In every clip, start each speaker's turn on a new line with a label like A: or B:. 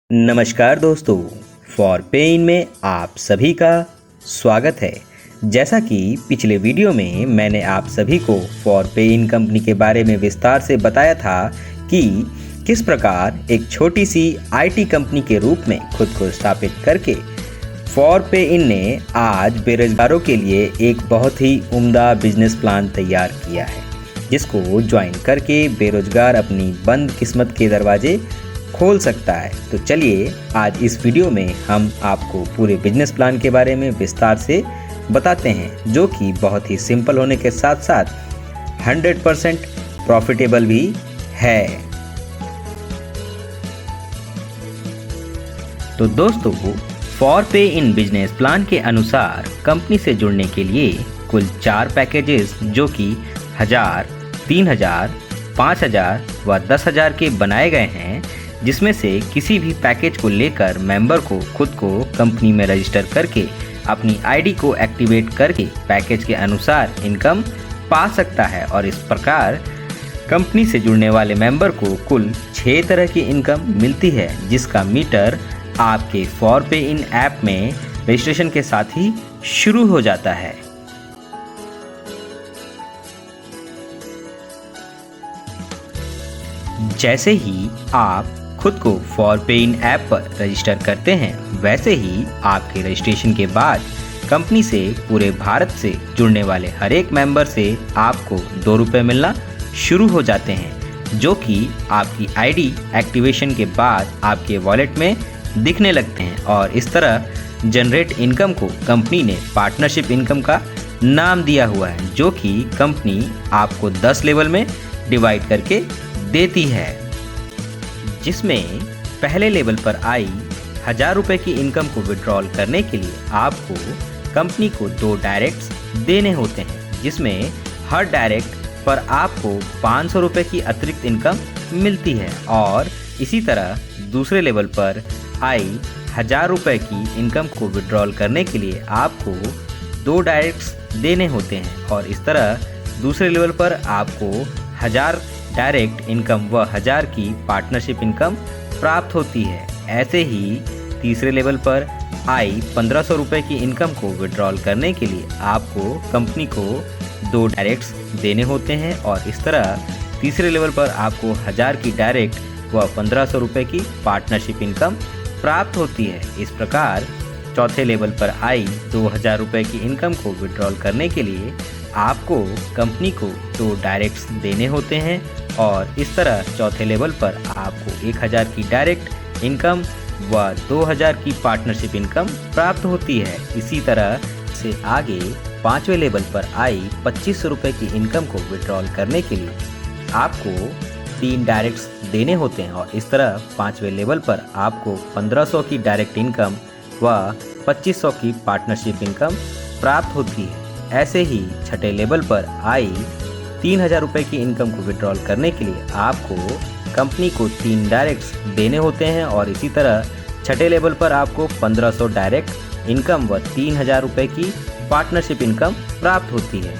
A: नमस्कार दोस्तों, फॉर पे इन में आप सभी का स्वागत है। जैसा कि पिछले वीडियो में मैंने आप सभी को फॉर पे इन कंपनी के बारे में विस्तार से बताया था कि किस प्रकार एक छोटी सी आईटी कंपनी के रूप में खुद को स्थापित करके फॉर पे इन ने आज बेरोजगारों के लिए एक बहुत ही उम्दा बिजनेस प्लान तैयार किया है, जिसको ज्वाइन करके बेरोजगार अपनी बंद किस्मत के दरवाजे खोल सकता है। तो चलिए आज इस वीडियो में हम आपको पूरे बिजनेस प्लान के बारे में विस्तार से बताते हैं, जो कि बहुत ही सिंपल होने के साथ साथ 100% प्रॉफिटेबल भी है। तो दोस्तों, फॉर पे इन बिजनेस प्लान के अनुसार कंपनी से जुड़ने के लिए कुल 4 पैकेजेस जो कि 1000, 3000, 5000 व 10,000 के बनाए गए हैं, जिसमें से किसी भी पैकेज को लेकर मेंबर को खुद को कंपनी में रजिस्टर करके अपनी आईडी को एक्टिवेट करके पैकेज के अनुसार इनकम पा सकता है। और इस प्रकार कंपनी से जुड़ने वाले मेंबर को कुल 6 तरह की इनकम मिलती है, जिसका मीटर आपके फॉर पे इन ऐप में रजिस्ट्रेशन के साथ ही शुरू हो जाता है। जैसे ही आप खुद को फॉर पे इन ऐप पर रजिस्टर करते हैं, वैसे ही आपके रजिस्ट्रेशन के बाद कंपनी से पूरे भारत से जुड़ने वाले हर एक मेंबर से आपको 2 रुपये मिलना शुरू हो जाते हैं, जो कि आपकी आईडी एक्टिवेशन के बाद आपके वॉलेट में दिखने लगते हैं। और इस तरह जनरेट इनकम को कंपनी ने पार्टनरशिप इनकम का नाम दिया हुआ है, जो कि कंपनी आपको 10 लेवल में डिवाइड करके देती है, जिसमें पहले लेवल पर आई 1000 रुपये की इनकम को विड्रॉल करने के लिए आपको कंपनी को 2 डायरेक्ट्स देने होते हैं, जिसमें हर डायरेक्ट पर आपको 500 रुपये की अतिरिक्त इनकम मिलती है। और इसी तरह दूसरे लेवल पर आई 1000 रुपये की इनकम को विड्रॉल करने के लिए आपको 2 डायरेक्ट्स देने होते हैं, और इस तरह दूसरे लेवल पर आपको 1000 डायरेक्ट इनकम व 1000 की पार्टनरशिप इनकम प्राप्त होती है। ऐसे ही तीसरे लेवल पर आई 1500 रुपये की इनकम को विड्रॉल करने के लिए आपको कंपनी को 2 डायरेक्ट्स देने होते हैं, और इस तरह तीसरे लेवल पर आपको 1000 की डायरेक्ट व 1500 रुपये की पार्टनरशिप इनकम प्राप्त होती है। इस प्रकार चौथे लेवल पर आई 2000 रुपये की इनकम को विड्रॉल करने के लिए आपको कंपनी को 2 डायरेक्ट्स देने होते हैं, और इस तरह चौथे लेवल पर आपको 1000 की डायरेक्ट इनकम व 2000 की पार्टनरशिप इनकम प्राप्त होती है। इसी तरह से आगे 5वें लेवल पर आई 2500 रुपये की इनकम को विड्रॉल करने के लिए आपको 3 डायरेक्ट्स देने होते हैं, और इस तरह 5वें लेवल पर आपको 1500 की डायरेक्ट इनकम व 2500 की पार्टनरशिप इनकम प्राप्त होती है। ऐसे ही छठे लेवल पर आई 3000 रुपये की इनकम को विड्रॉल करने के लिए आपको कंपनी को 3 डायरेक्ट्स देने होते हैं, और इसी तरह छठे लेवल पर आपको 1500 डायरेक्ट इनकम व 3000 रुपये की पार्टनरशिप इनकम प्राप्त होती है।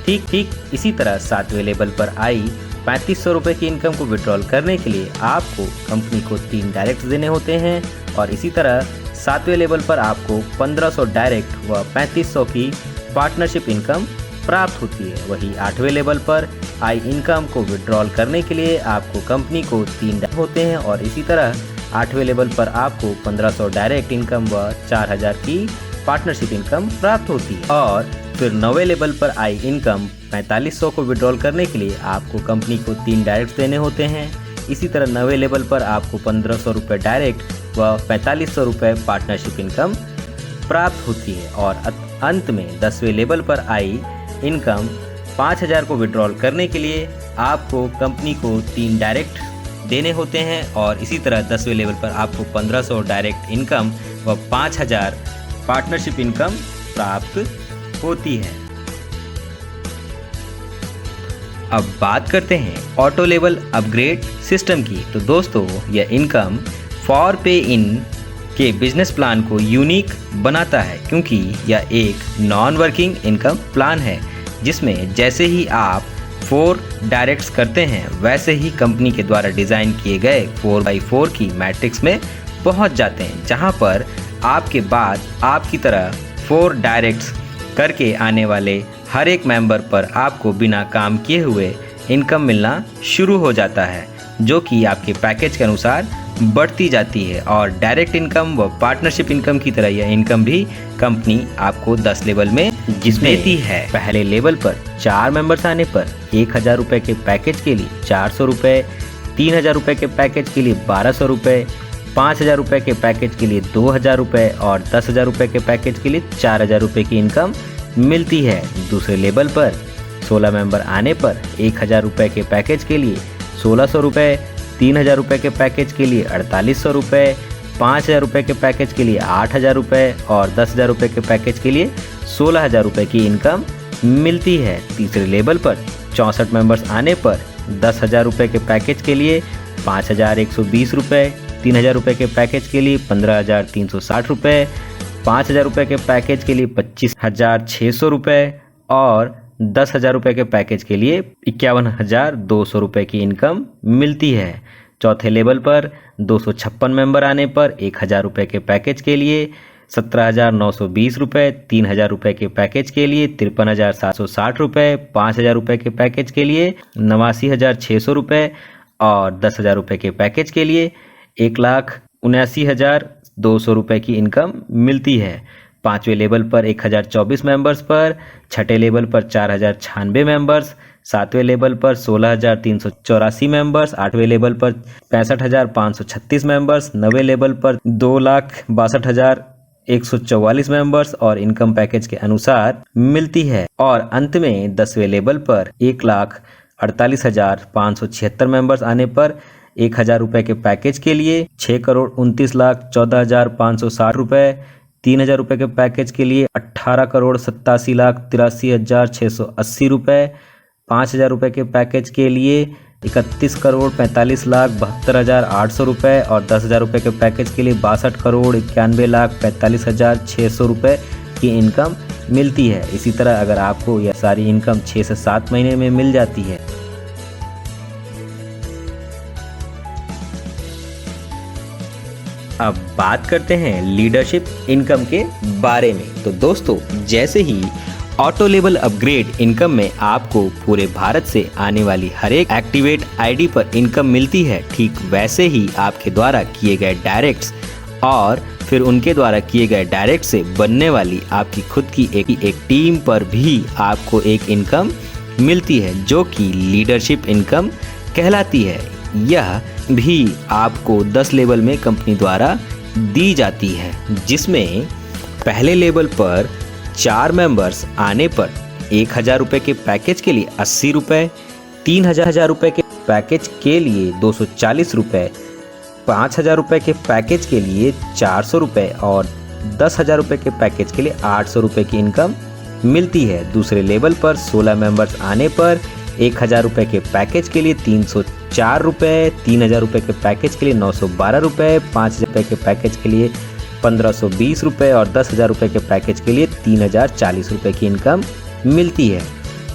A: ठीक इसी तरह 7वें लेवल पर आई 3500 रुपये की इनकम को विड्रॉल करने के लिए आपको कंपनी को 3 डायरेक्ट्स देने होते हैं, और इसी तरह 7वें लेवल पर आपको 1500 डायरेक्ट व 3500 की पार्टनरशिप इनकम प्राप्त होती है। वही 8वें लेवल पर आई इनकम को विड्रॉल करने के लिए आपको कंपनी को 3 होते हैं, और इसी तरह 8वें लेवल पर आपको 1500 डायरेक्ट इनकम व 4000 की पार्टनरशिप इनकम प्राप्त होती है। और फिर 9वें लेवल पर आई इनकम 4500 को विड्रॉल करने के लिए आपको कंपनी को 3 डायरेक्ट देने होते हैं। इसी तरह 9वें लेवल पर आपको 1500 रुपये डायरेक्ट व 4500 रुपये पार्टनरशिप इनकम प्राप्त होती है। और अंत में 10वें लेवल पर आई इनकम 5000 को विड्रॉल करने के लिए आपको कंपनी को 3 डायरेक्ट देने होते हैं, और इसी तरह 10वें लेवल पर आपको 1500 डायरेक्ट इनकम व 5000 पार्टनरशिप इनकम प्राप्त होती है। अब बात करते हैं ऑटो लेवल अपग्रेड सिस्टम की। तो दोस्तों, यह इनकम फॉर पे इन के बिजनेस प्लान को यूनिक बनाता है, क्योंकि यह एक नॉन वर्किंग इनकम प्लान है, जिसमें जैसे ही आप 4 डायरेक्ट्स करते हैं, वैसे ही कंपनी के द्वारा डिज़ाइन किए गए 4x4 की मैट्रिक्स में पहुंच जाते हैं, जहां पर आपके बाद आपकी तरह 4 डायरेक्ट्स करके आने वाले हर एक मेंबर पर आपको बिना काम किए हुए इनकम मिलना शुरू हो जाता है, जो कि आपके पैकेज के अनुसार बढ़ती जाती है। और डायरेक्ट इनकम व पार्टनरशिप इनकम की तरह यह इनकम भी कंपनी आपको 10 लेवल में जिसमें देती है। पहले लेवल पर 4 मेंबर्स आने पर 1000 रुपये के पैकेज के लिए 400 रुपये, 3000 रुपये के पैकेज के लिए 1200 रुपये, 5000 रुपये के पैकेज के लिए 2000 रुपये और 10,000 रुपये के पैकेज के लिए 4000 रुपये की इनकम मिलती है। दूसरे लेवल पर 16 मेंबर आने पर 1000 रुपये के पैकेज के लिए 1600 रुपये, 3000 रुपये के पैकेज के लिए 4800 रुपये, 5000 रुपये के पैकेज के लिए 8000 रुपये और 10,000 रुपये के पैकेज के लिए 16,000 रुपये की इनकम मिलती है। तीसरे लेवल पर 64 मेंबर्स आने पर 10,000 रुपये के पैकेज के लिए 5,120 रुपये, 3,000 रुपये के पैकेज के लिए 15,360 रुपये, 5,000 रुपये के पैकेज के लिए 25,600 रुपये और 10,000 रुपये के पैकेज के लिए 51,200 रुपये की इनकम मिलती है। चौथे लेवल पर 256 मेंबर आने पर 1,000 रुपये के पैकेज के लिए 17,920 रुपये, 3,000 रुपये के पैकेज के लिए 53,760 रुपये, 5,000 रुपये के पैकेज के लिए 89,600 रुपये और 10,000 रुपये के पैकेज के लिए 1,79,200 रुपये की इनकम मिलती है। पाँचवें लेवल पर 1024 मेंबर्स पर, छठे लेवल पर 4096 मेंबर्स, सातवें लेवल पर 16,384 मेंबर्स, आठवें लेवल पर 65,536 मेंबर्स, नवें लेवल पर 2,62,144 मेंबर्स और इनकम पैकेज के अनुसार मिलती है। और अंत में 10वें लेवल पर 1,48,576 मेंबर्स आने पर 1,000 रुपये के पैकेज के लिए 6,29,14,560 रुपये, 3,000 रुपये के पैकेज के लिए 18,87,83,680 रुपये, 5,000 रुपये के पैकेज के लिए 31,45,72,800 रुपये और 10,000 रुपये के पैकेज के लिए 62,91,45,600 रुपये की इनकम मिलती है। इसी तरह अगर आपको यह सारी इनकम 6 से 7 महीने में मिल जाती है। अब बात करते हैं लीडरशिप इनकम के बारे में। तो दोस्तों, जैसे ही ऑटो लेवल अपग्रेड इनकम में आपको पूरे भारत से आने वाली हर एक एक्टिवेट आईडी पर इनकम मिलती है, ठीक वैसे ही आपके द्वारा किए गए डायरेक्ट्स और फिर उनके द्वारा किए गए डायरेक्ट से बनने वाली आपकी खुद की एक टीम पर भी आपको एक इनकम मिलती है, जो कि लीडरशिप इनकम कहलाती है। यह भी आपको 10 लेवल में कंपनी द्वारा दी जाती है, जिसमें पहले लेवल पर 4 मेंबर्स आने पर 1,000 रुपये के पैकेज के लिए 80 रुपये, 3,000 रुपये के पैकेज के लिए 240 रुपये, 5,000 रुपये के पैकेज के लिए 400 रुपये और 10,000 रुपये के पैकेज के लिए 800 रुपये की इनकम मिलती है। दूसरे लेवल पर 16 मेंबर्स आने पर 1,000 रुपये के पैकेज के लिए 304 रुपये, 3,000 रुपये के पैकेज के लिए 912 रुपये, 5,000 रुपये के पैकेज के लिए 1,520 रुपये और 10,000 रुपये के पैकेज के लिए 3,040 रुपये की इनकम मिलती है।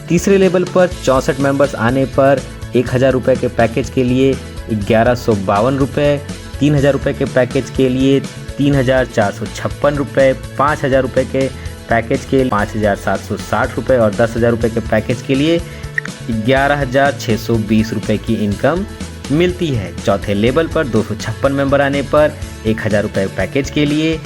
A: तीसरे लेवल पर 64 मेंबर्स आने पर 1,000 रुपये के पैकेज के लिए 1,152 रुपये, 3,000 रुपये के पैकेज के लिए 3,456 रुपये, 5,000 रुपये के पैकेज के लिए 5,760 रुपये और 10,000 रुपये के पैकेज के लिए 11,620 रुपये की इनकम मिलती है। चौथे लेवल पर 256 मेंबर आने पर 1,000 रुपये पैकेज के लिए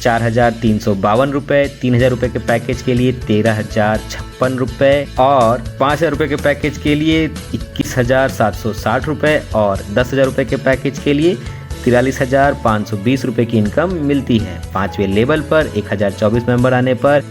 A: 4,352 रुपये, 3,000 रुपये के पैकेज के लिए 13,056 रुपये और 5,000 रुपये के पैकेज के लिए 21,760 रुपये और 10,000 रुपये के पैकेज के लिए 43,520 रुपये की इनकम मिलती है। पाँचवें लेवल पर 1,024 मेंबर आने पर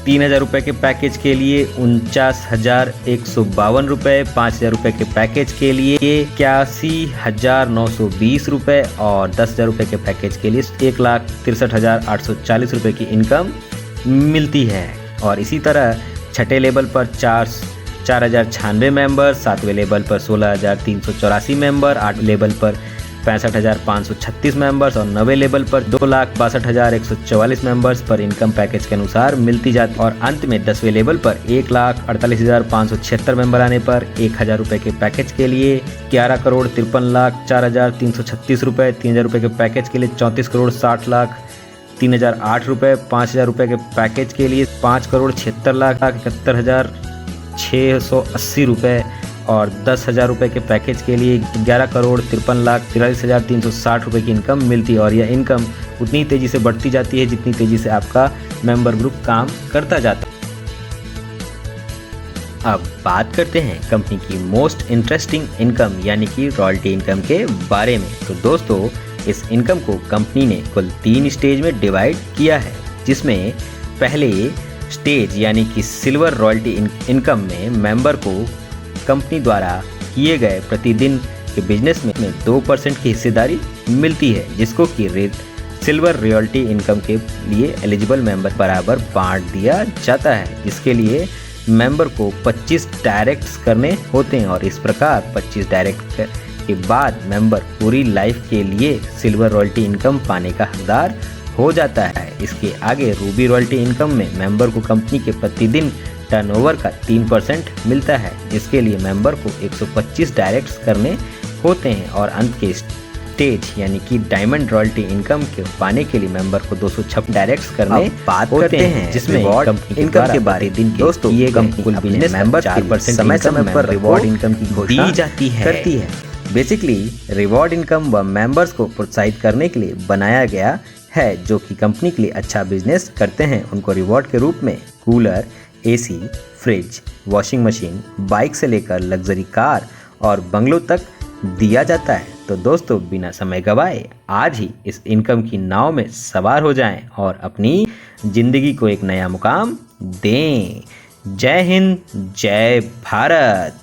A: 3,000 रुपये के पैकेज के लिए 49,152 रुपये, 5,000 रुपये के पैकेज के लिए 81,920 रुपये और 10,000 रुपये के पैकेज के लिए 1,63,840 रुपये की इनकम मिलती है। और इसी तरह छठे लेवल पर 4,096 मेंबर, सातवें लेवल पर 16,384 मेंबर, आठवें लेवल पर 65,536 मेंबर्स और 90 लेवल पर 2,62,144 मेंबर्स पर इनकम पैकेज के अनुसार मिलती जाती और अंत में 10वें लेवल पर 1,48,576 मेंबर आने पर 1,000 रुपये के पैकेज के लिए 11,53,04,336 रुपये, 3,000 रुपये के पैकेज के लिए 34,60,03,008 रुपये, 5,000 रुपये के पैकेज के लिए 5,76,71,680 रुपये और 10,000 रुपये के पैकेज के लिए 11,53,43,360 रुपये की इनकम मिलती है। और यह इनकम उतनी तेज़ी से बढ़ती जाती है जितनी तेज़ी से आपका मेंबर ग्रुप काम करता जाता है। अब बात करते हैं कंपनी की मोस्ट इंटरेस्टिंग इनकम यानी कि रॉयल्टी इनकम के बारे में। तो दोस्तों, इस इनकम को कंपनी ने कुल 3 स्टेज में डिवाइड किया है, जिसमें पहले स्टेज यानी कि सिल्वर रॉयल्टी इनकम में मेंबर को कंपनी द्वारा किए गए प्रतिदिन के बिजनेस में 2% की हिस्सेदारी मिलती है, जिसको कि सिल्वर रॉयल्टी इनकम के लिए एलिजिबल मेंबर बराबर बांट दिया जाता है, जिसके लिए मेंबर को 25 डायरेक्ट्स करने होते हैं और इस प्रकार 25 डायरेक्ट के बाद मेंबर पूरी लाइफ के लिए सिल्वर रॉयल्टी इनकम पाने का हकदार हो जाता है। इसके आगे रूबी रॉयल्टी इनकम में मेंबर को कंपनी के प्रतिदिन टर्नओवर का 3% मिलता है, जिसके लिए मेंबर को 125 डायरेक्ट्स करने होते हैं और अंत के स्टेज यानी कि डायमंड रॉयल्टी इनकम के पाने के लिए मेंबर को 256 डायरेक्ट्स करने बात करते हैं, जिसमें इनकम के बारे दिन दोस्तों ये कंपनी बिजनेस मेंबर 4% समय समय पर रिवॉर्ड इनकम की घोषणा दी जाती है करती है। बेसिकली रिवॉर्ड इनकम व मेंबर्स को प्रोत्साहित करने के लिए बनाया गया है, जो कि कंपनी के लिए अच्छा बिजनेस करते हैं उनको रिवॉर्ड के रूप में cooler, AC, fridge, washing machine, bike से लेकर लग्जरी कार और बंगलों तक दिया जाता है। तो दोस्तों, बिना समय गवाए आज ही इस इनकम की नाव में सवार हो जाएं और अपनी जिंदगी को एक नया मुकाम दें। जय हिंद, जय भारत।